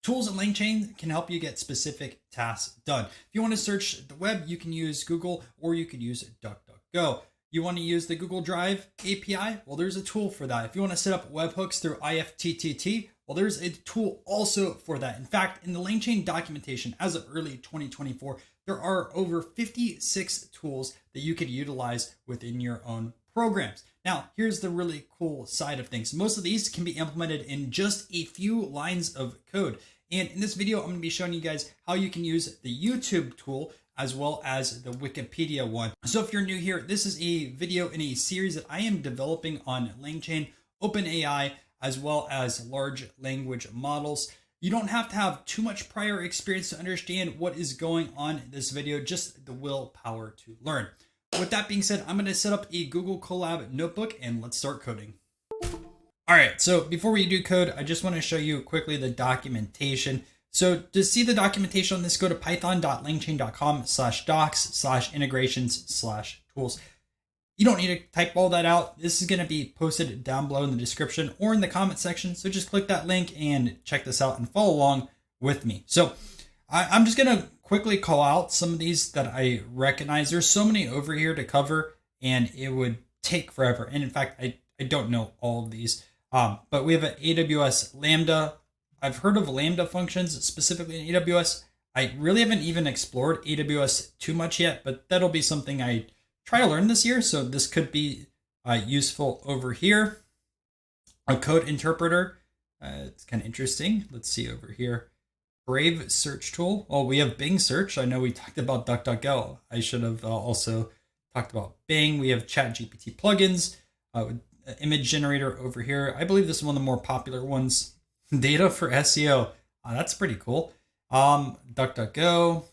Tools in LangChain can help you get specific tasks done. If you want to search the web, you can use Google or you could use DuckDuckGo. You want to use the Google Drive API? Well, there's a tool for that. If you want to set up webhooks through IFTTT, well, there's a tool also for that. In fact, in the LangChain documentation as of early 2024, there are over 56 tools that you could utilize within your own programs. Now, here's the really cool side of things. Most of these can be implemented in just a few lines of code. And in this video, I'm going to be showing you guys how you can use the YouTube tool as well as the Wikipedia one. So if you're new here, this is a video in a series that I am developing on LangChain, OpenAI, as well as large language models. You don't have to have too much prior experience to understand what is going on in this video, just the willpower to learn. With that being said, I'm going to set up a Google Collab notebook and let's start coding. All right, so before we do code, I just want to show you quickly the documentation. So to see the documentation on this, go to python.langchain.com/docs/integrations/tools. You don't need to type all that out. This is going to be posted down below in the description or in the comment section. So just click that link and check this out and follow along with me. So I'm just going to quickly call out some of these that I recognize. There's so many over here to cover and it would take forever. And in fact, I don't know all of these, but we have an AWS Lambda. I've heard of Lambda functions specifically in AWS. I really haven't even explored AWS too much yet, but that'll be something I try to learn this year. So this could be useful over here. A code interpreter. It's kind of interesting. Let's see over here. Brave search tool. Oh, we have Bing search. I know we talked about DuckDuckGo. I should have also talked about Bing. We have ChatGPT plugins, image generator over here. I believe this is one of the more popular ones. Data for SEO. That's pretty cool. DuckDuckGo.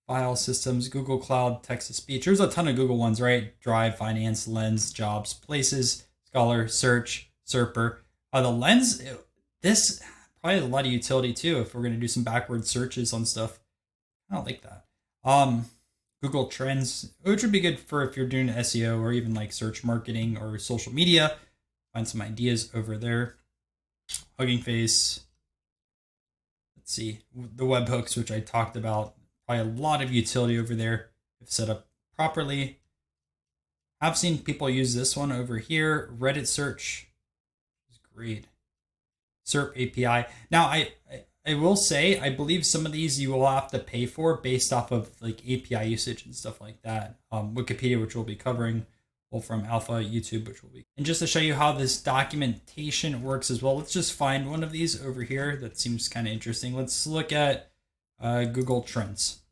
File systems, Google Cloud, text-to-speech. There's a ton of Google ones, right? Drive, Finance, Lens, Jobs, Places, Scholar, Search, Serper. The Lens, this probably has a lot of utility too if we're going to do some backward searches on stuff. I don't like that. Google Trends, which would be good for if you're doing SEO or even like search marketing or social media. Find some ideas over there. Hugging Face. Let's see. The webhooks, which I talked about. Probably a lot of utility over there if set up properly. I've seen people use this one over here. Reddit search is great. SERP API. Now, I will say, I believe some of these you will have to pay for based off of like API usage and stuff like that. Wikipedia, which we'll be covering, Wolfram Alpha, YouTube, which will be. And just to show you how this documentation works as well, let's just find one of these over here that seems kind of interesting. Let's look at Google Trends.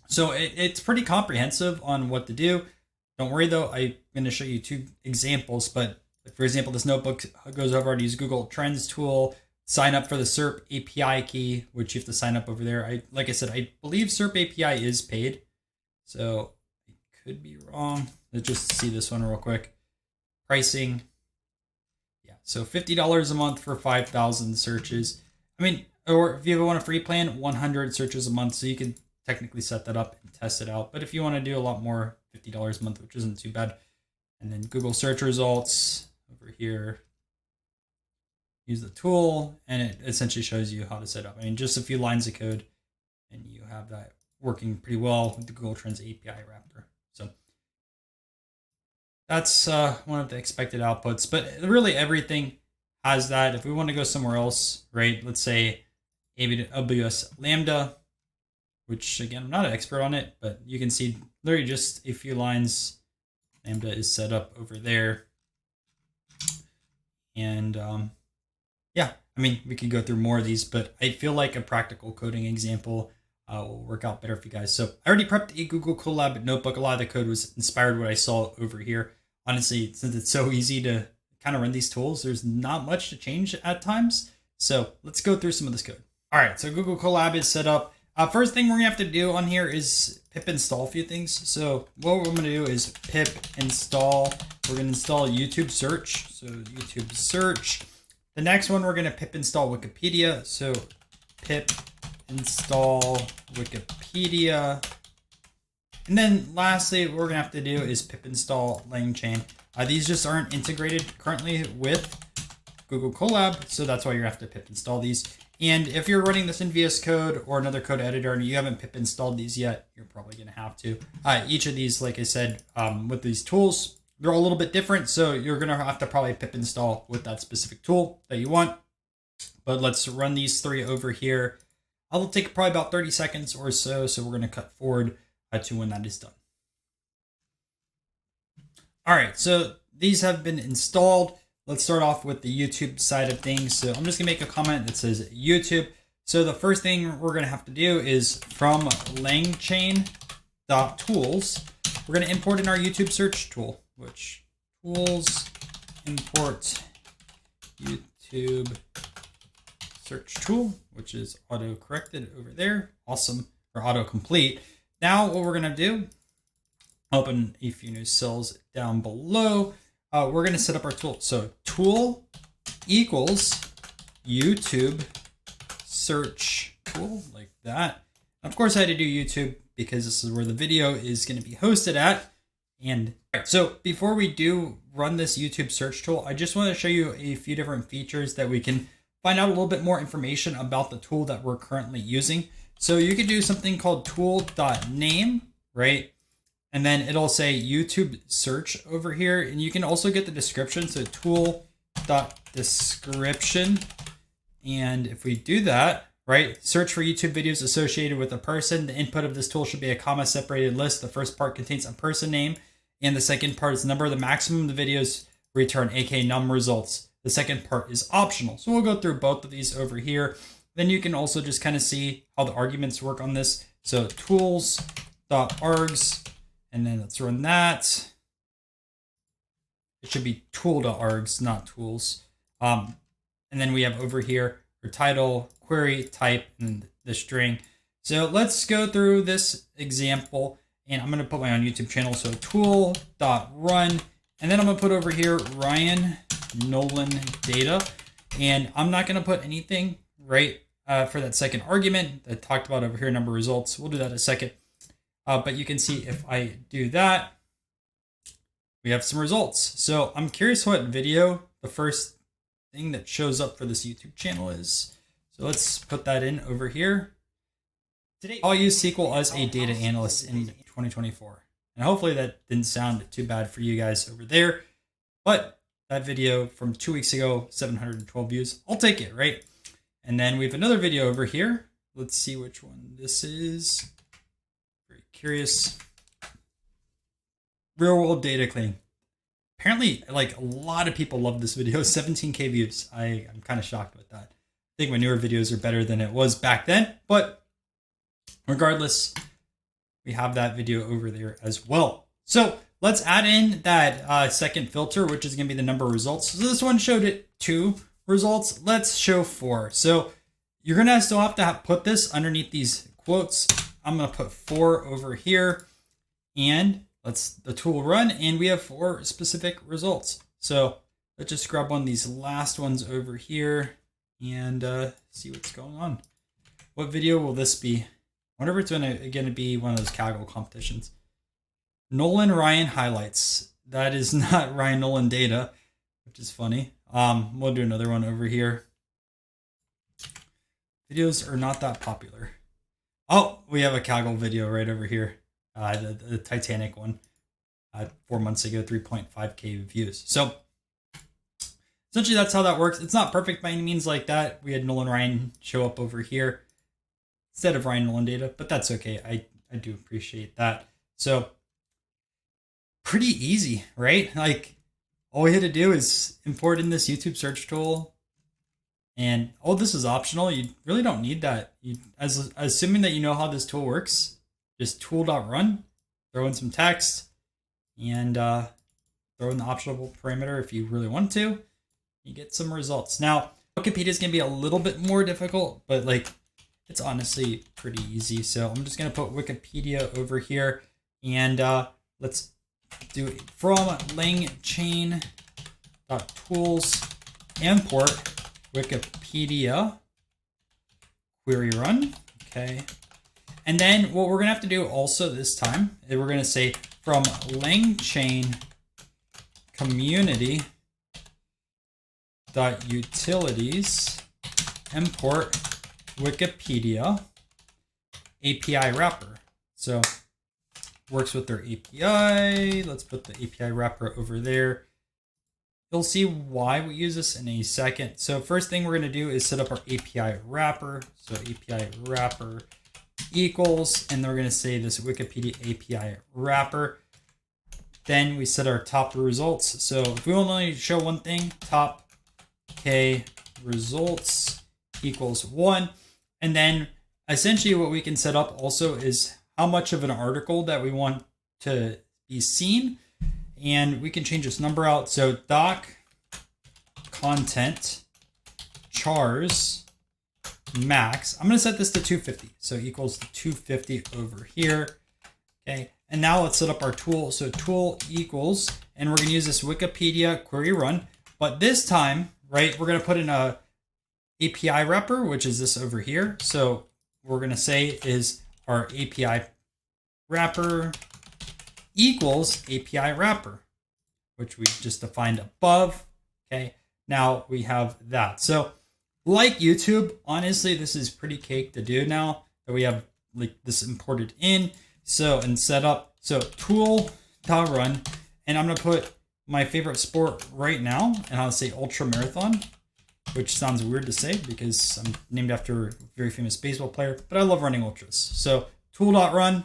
So it's pretty comprehensive on what to do. Don't worry though, I'm going to show you two examples, but for example, this notebook goes over to use Google Trends tool, sign up for the SERP API key, which you have to sign up over there. Like I said, I believe SERP API is paid, so I could be wrong. Let's just see this one real quick. Pricing. Yeah, so $50 a month for 5,000 searches. I mean, or if you want a free plan, 100 searches a month. So you can technically set that up and test it out. But if you want to do a lot more, $50 a month, which isn't too bad. And then Google search results over here. Use the tool and it essentially shows you how to set up. I mean, just a few lines of code and you have that working pretty well with the Google Trends API wrapper. So that's one of the expected outputs, but really everything has that. If we want to go somewhere else, right? Let's say AWS Lambda, which again, I'm not an expert on it, but you can see literally just a few lines. Lambda is set up over there. And yeah, I mean, we could go through more of these, but I feel like a practical coding example will work out better for you guys. So I already prepped a Google Collab notebook. A lot of the code was inspired what I saw over here. Honestly, since it's so easy to kind of run these tools, there's not much to change at times. So let's go through some of this code. All right, so Google Collab is set up. First thing we're gonna have to do on here is pip install a few things. So what we're gonna do is pip install. We're gonna install YouTube search. So YouTube search. The next one, we're gonna pip install Wikipedia. So pip install Wikipedia. And then lastly, what we're gonna have to do is pip install LangChain. These just aren't integrated currently with Google Collab, so that's why you have to pip install these. And if you're running this in VS Code or another code editor and you haven't pip installed these yet, you're probably going to have to. Each of these, like I said, with these tools, they're all a little bit different, so you're going to have to probably pip install with that specific tool that you want. But let's run these 3 over here. I'll take probably about 30 seconds or so, so we're going to cut forward to when that is done. All right, so these have been installed. Let's start off with the YouTube side of things. So I'm just gonna make a comment that says YouTube. So the first thing we're gonna have to do is from LangChain.tools, we're gonna import in our YouTube search tool, which tools import YouTube search tool, which is auto-corrected over there. Awesome, or auto-complete. Now what we're gonna do, open a few new cells down below. We're going to set up our tool. So tool equals YouTube search tool, like that. Of course, I had to do YouTube because this is where the video is going to be hosted at. And so before we do run this YouTube search tool, I just want to show you a few different features that we can find out a little bit more information about the tool that we're currently using. So you could do something called tool.name, right? And then it'll say YouTube search over here. And you can also get the description. So tool.description. And if we do that, right, search for YouTube videos associated with a person. The input of this tool should be a comma separated list. The first part contains a person name. And the second part is the number of the maximum of the videos return, aka num results. The second part is optional. So we'll go through both of these over here. Then you can also just kind of see how the arguments work on this. So tools.args. And then let's run that. It should be tool.args, not tools. And then we have over here our title, query, type, and the string. So let's go through this example. And I'm going to put my own YouTube channel. So tool.run. And then I'm going to put over here Ryan Nolan data. And I'm not going to put anything, right, for that second argument that I talked about over here, number of results. We'll do that in a second. But you can see if I do that, we have some results. So I'm curious what video the first thing that shows up for this YouTube channel is. So let's put that in over here. Today, I'll use SQL as a data analyst in 2024. And hopefully that didn't sound too bad for you guys over there. But that video from 2 weeks ago, 712 views. I'll take it, right? And then we have another video over here. Let's see which one this is. Curious. Real world data cleaning. Apparently, like a lot of people love this video. 17K views. I'm kind of shocked with that. I think my newer videos are better than it was back then. But regardless, we have that video over there as well. So let's add in that second filter, which is going to be the number of results. So this one showed it 2 results. Let's show 4. So you're going to still have to put this underneath these quotes. I'm going to put 4 over here and let's the tool run. And we have 4 specific results. So let's just grab one of these last ones over here and see what's going on. What video will this be? I wonder if it's going to be one of those Kaggle competitions. Nolan Ryan highlights. That is not Ryan Nolan data, which is funny. We'll do another one over here. Videos are not that popular. Oh, we have a Kaggle video right over here. The Titanic one. 4 months ago, 3.5K views. So essentially that's how that works. It's not perfect by any means like that. We had Nolan Ryan show up over here instead of Ryan Nolan data, but that's okay. I do appreciate that. So pretty easy, right? Like all we had to do is import in this YouTube search tool. And oh, this is optional. You really don't need that. Assuming that you know how this tool works, just tool.run, throw in some text, and throw in the optional parameter if you really want to. You get some results. Now, Wikipedia is going to be a little bit more difficult, but like it's honestly pretty easy. So I'm just going to put Wikipedia over here, and let's do it from LangChain.tools import Wikipedia query run. Okay. And then what we're going to have to do also this time is we're going to say from LangChain community .utilities import Wikipedia API wrapper. So works with their API. Let's put the API wrapper over there. You'll see why we use this in a second. So first thing we're going to do is set up our API wrapper. So API wrapper equals, and then we're going to say this Wikipedia API wrapper. Then we set our top results. So if we only show one thing, top K results equals 1. And then essentially what we can set up also is how much of an article that we want to be seen. And we can change this number out. So doc content chars max. I'm going to set this to 250. So equals to 250 over here. Okay. And now let's set up our tool. So tool equals, and we're going to use this Wikipedia query run. But this time, right, we're going to put in a API wrapper, which is this over here. So what we're going to say is our API wrapper equals API wrapper, which we just defined above. Okay, now we have that. So like YouTube, honestly, this is pretty cake to do now that we have like this imported in. So and set up, so tool.run, and I'm gonna put my favorite sport right now, and I'll say ultra marathon, which sounds weird to say because I'm named after a very famous baseball player, but I love running ultras. So tool.run.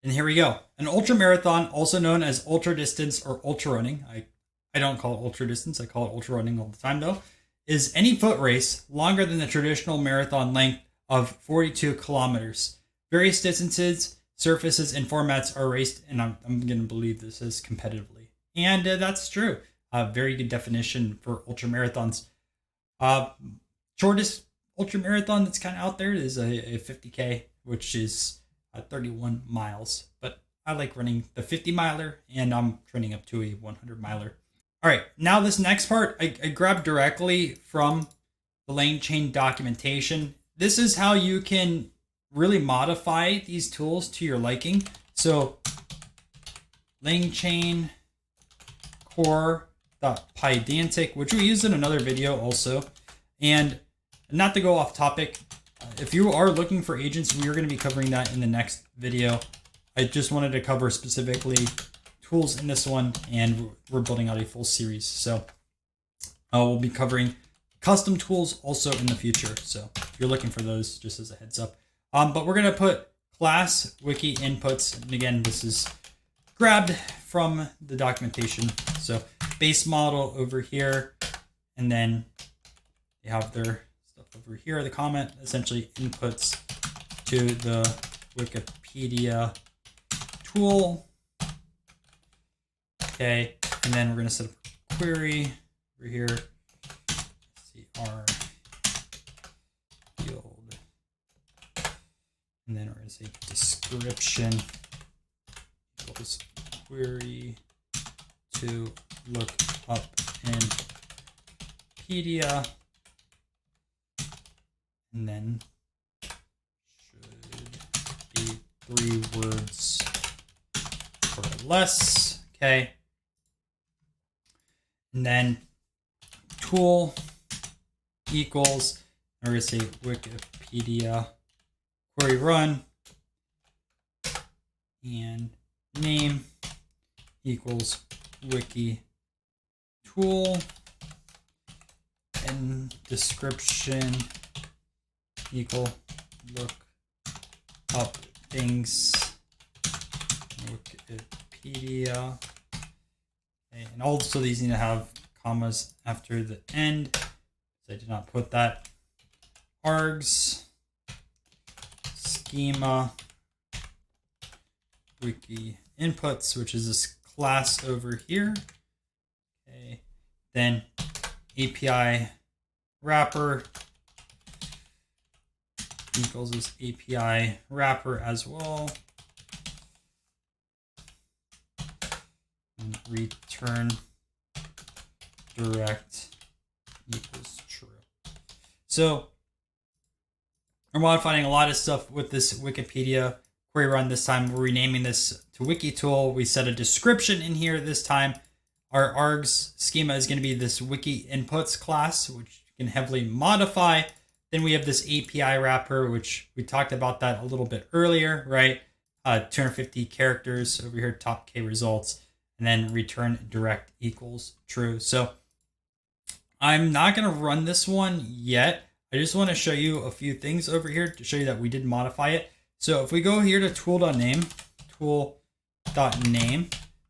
And here we go. An ultra marathon, also known as ultra distance or ultra running. I don't call it ultra distance. I call it ultra running all the time though. Is any foot race longer than the traditional marathon length of 42 kilometers. Various distances, surfaces, and formats are raced, and I'm going to believe this is competitively. And that's true. Very good definition for ultra marathons. Shortest ultra marathon that's kind of out there is a 50K, which is 31 miles, but I like running the 50 miler, and I'm training up to a 100 miler. All right, now this next part, I grabbed directly from the LangChain documentation. This is how you can really modify these tools to your liking. So LangChain core.pydantic, which we used in another video also. And not to go off topic, if you are looking for agents, we are going to be covering that in the next video. I just wanted to cover specifically tools in this one, and we're building out a full series. So we'll be covering custom tools also in the future. So if you're looking for those, just as a heads up. But we're going to put class wiki inputs. And again, this is grabbed from the documentation. So base model over here, and then they have their over here, the comment, essentially inputs to the Wikipedia tool. Okay, and then we're going to set up a query over here. CR field. And then we're going to say description equals query to look up in Wikipedia. And then should be 3 words or less. Okay. And then tool equals, we're going to say Wikipedia query run, and name equals wiki tool, and description equal look up things Wikipedia. Okay, and also these need to have commas after the end. So I did not put that. Args schema wiki inputs, which is this class over here. Okay, then API wrapper equals this API wrapper as well. And return direct equals true. So we're modifying a lot of stuff with this Wikipedia query run this time. We're renaming this to wiki tool. We set a description in here this time. Our args schema is going to be this wiki inputs class, which you can heavily modify. Then we have this API wrapper, which we talked about that a little bit earlier, right? 250 characters over here, top K results, and then return direct equals true. So I'm not going to run this one yet. I just want to show you a few things over here to show you that we did modify it. So if we go here to tool.name,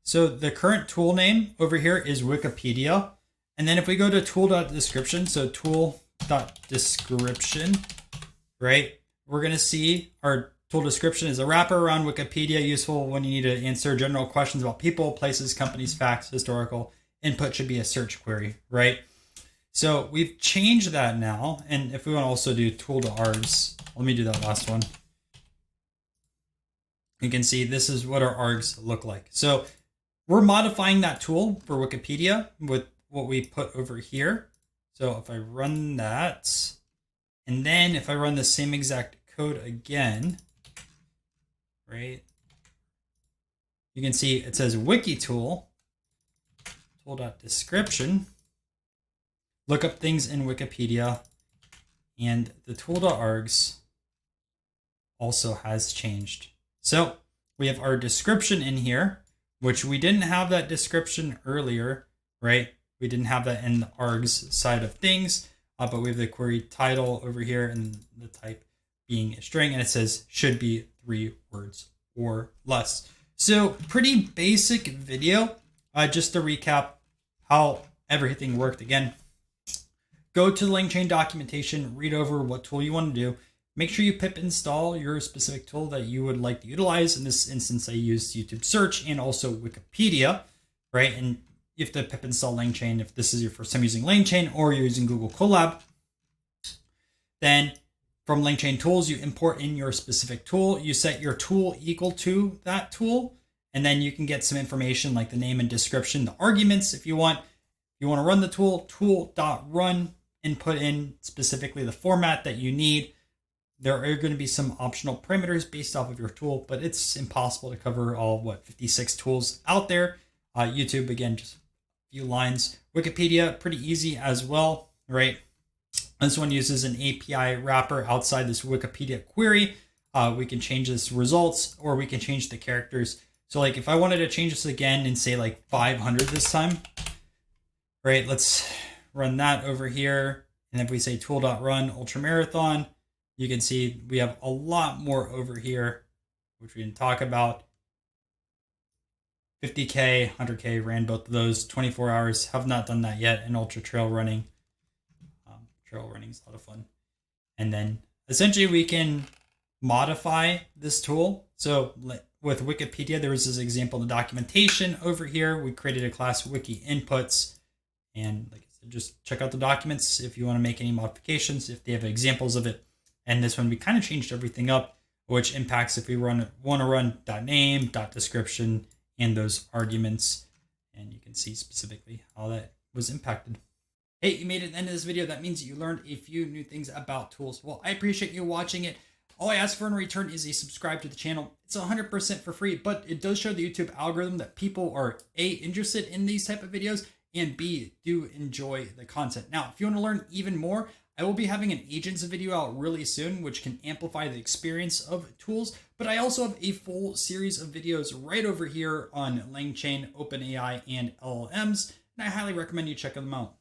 so the current tool name over here is Wikipedia. And then if we go to tool.description, so tool.description, right? We're going to see our tool description is a wrapper around Wikipedia, useful when you need to answer general questions about people, places, companies, facts, historical. Input should be a search query, right? So we've changed that now. And if we want to also do tool.args, let me do that last one. You can see this is what our args look like. So we're modifying that tool for Wikipedia with what we put over here. So if I run that, and then if I run the same exact code again, right, you can see it says wiki tool.description, look up things in Wikipedia, and the tool.args also has changed. So we have our description in here, which we didn't have that description earlier, right? We didn't have that in the args side of things, but we have the query title over here and the type being a string, and it says should be 3 words or less. So pretty basic video. Just to recap how everything worked again. Go to the LangChain documentation, read over what tool you want to do. Make sure you pip install your specific tool that you would like to utilize. In this instance, I used YouTube search and also Wikipedia, right? And you have to pip install LangChain if this is your first time using LangChain or you're using Google Collab. Then from LangChain tools, you import in your specific tool. You set your tool equal to that tool, and then you can get some information like the name and description, the arguments if you want. If you want to run the tool.run, and put in specifically the format that you need. There are going to be some optional parameters based off of your tool, but it's impossible to cover all, 56 tools out there. YouTube, again, just a few lines. Wikipedia, pretty easy as well, right? This one uses an API wrapper outside this Wikipedia query. We can change this results, or we can change the characters. So like if I wanted to change this again and say like 500 this time, right? Let's run that over here. And if we say tool.run ultramarathon, you can see we have a lot more over here, which we didn't talk about. 50K, 100K, ran both of those, 24 hours. Have not done that yet. And ultra trail running. Trail running is a lot of fun. And then essentially we can modify this tool. So with Wikipedia, there was this example in the documentation over here. We created a class wiki inputs. And like I said, just check out the documents if you want to make any modifications, if they have examples of it. And this one, we kind of changed everything up, which impacts if we want to run .name, .description, and those arguments. And you can see specifically how that was impacted. Hey, you made it to the end of this video. That means you learned a few new things about tools. Well, I appreciate you watching it. All I ask for in return is a subscribe to the channel. It's 100% for free, but it does show the YouTube algorithm that people are A, interested in these type of videos, and B, do enjoy the content. Now, if you want to learn even more, I will be having an agents video out really soon, which can amplify the experience of tools, but I also have a full series of videos right over here on LangChain, OpenAI, and LLMs, and I highly recommend you check them out.